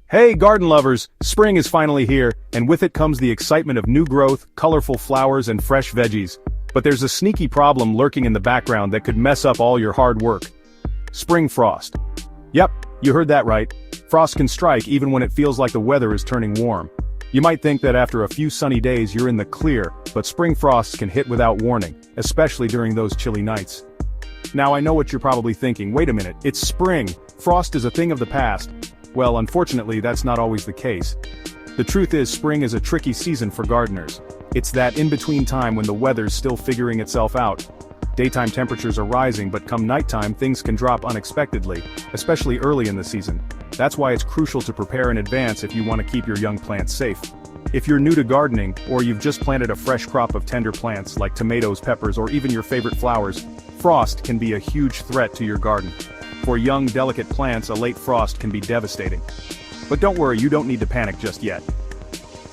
Hey garden lovers, spring is finally here, and with it comes the excitement of new growth, colorful flowers and fresh veggies. But there's a sneaky problem lurking in the background that could mess up all your hard work. Spring frost. Yep, you heard that right. Frost can strike even when it feels like the weather is turning warm. You might think that after a few sunny days you're in the clear, but spring frosts can hit without warning, especially during those chilly nights. Now I know what you're probably thinking, wait a minute, it's spring, frost is a thing of the past. Well, unfortunately that's not always the case. The truth is spring is a tricky season for gardeners. It's that in-between time when the weather's still figuring itself out. Daytime temperatures are rising, but come nighttime things can drop unexpectedly, especially early in the season. That's why it's crucial to prepare in advance if you want to keep your young plants safe. If you're new to gardening, or you've just planted a fresh crop of tender plants like tomatoes, peppers, or even your favorite flowers, frost can be a huge threat to your garden. For young, delicate plants, a late frost can be devastating. But don't worry, you don't need to panic just yet.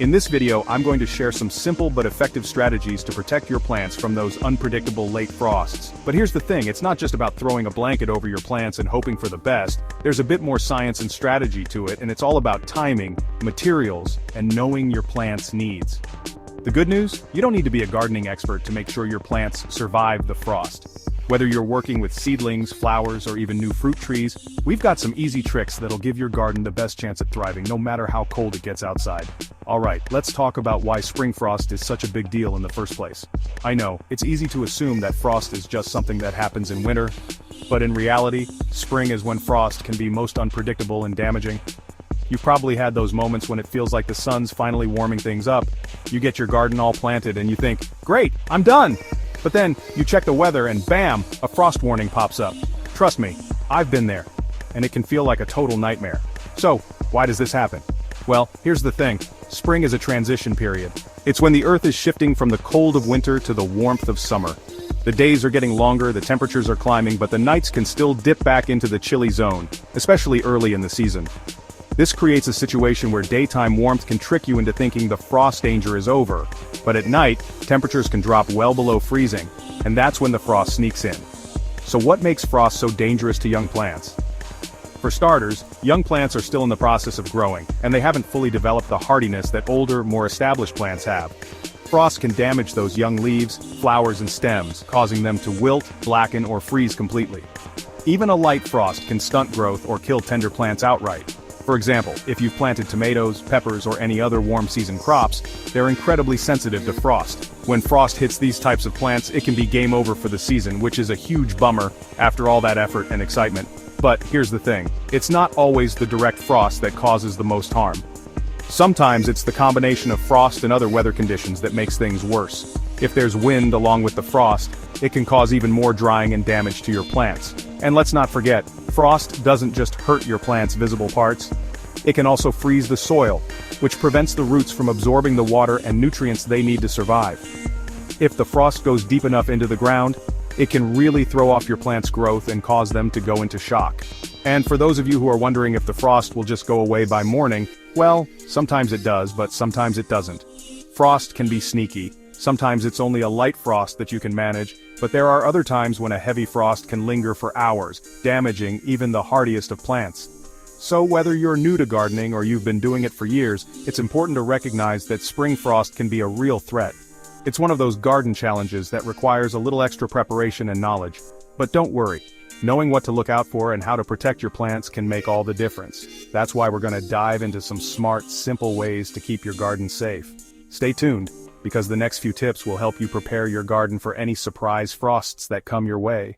In this video, I'm going to share some simple but effective strategies to protect your plants from those unpredictable late frosts. But here's the thing, it's not just about throwing a blanket over your plants and hoping for the best. There's a bit more science and strategy to it, and it's all about timing, materials, and knowing your plant's needs. The good news? You don't need to be a gardening expert to make sure your plants survive the frost. Whether you're working with seedlings, flowers, or even new fruit trees, we've got some easy tricks that'll give your garden the best chance at thriving no matter how cold it gets outside. Alright, let's talk about why spring frost is such a big deal in the first place. I know, it's easy to assume that frost is just something that happens in winter, but in reality, spring is when frost can be most unpredictable and damaging. You've probably had those moments when it feels like the sun's finally warming things up. You get your garden all planted and you think, great, I'm done! But then, you check the weather and bam, a frost warning pops up. Trust me, I've been there. And it can feel like a total nightmare. So, why does this happen? Well, here's the thing, spring is a transition period. It's when the earth is shifting from the cold of winter to the warmth of summer. The days are getting longer, the temperatures are climbing, but the nights can still dip back into the chilly zone, especially early in the season. This creates a situation where daytime warmth can trick you into thinking the frost danger is over, but at night, temperatures can drop well below freezing, and that's when the frost sneaks in. So what makes frost so dangerous to young plants? For starters, young plants are still in the process of growing, and they haven't fully developed the hardiness that older, more established plants have. Frost can damage those young leaves, flowers, and stems, causing them to wilt, blacken, or freeze completely. Even a light frost can stunt growth or kill tender plants outright. For example, if you've planted tomatoes, peppers, or any other warm season crops, they're incredibly sensitive to frost. When frost hits these types of plants, it can be game over for the season, which is a huge bummer after all that effort and excitement. But here's the thing, it's not always the direct frost that causes the most harm. Sometimes it's the combination of frost and other weather conditions that makes things worse. If there's wind along with the frost, it can cause even more drying and damage to your plants. And let's not forget, frost doesn't just hurt your plant's visible parts, it can also freeze the soil, which prevents the roots from absorbing the water and nutrients they need to survive. If the frost goes deep enough into the ground, it can really throw off your plant's growth and cause them to go into shock. And for those of you who are wondering if the frost will just go away by morning, well, sometimes it does, but sometimes it doesn't. Frost can be sneaky. Sometimes it's only a light frost that you can manage, but there are other times when a heavy frost can linger for hours, damaging even the hardiest of plants. So whether you're new to gardening or you've been doing it for years, it's important to recognize that spring frost can be a real threat. It's one of those garden challenges that requires a little extra preparation and knowledge. But don't worry, knowing what to look out for and how to protect your plants can make all the difference. That's why we're going to dive into some smart, simple ways to keep your garden safe. Stay tuned, because the next few tips will help you prepare your garden for any surprise frosts that come your way.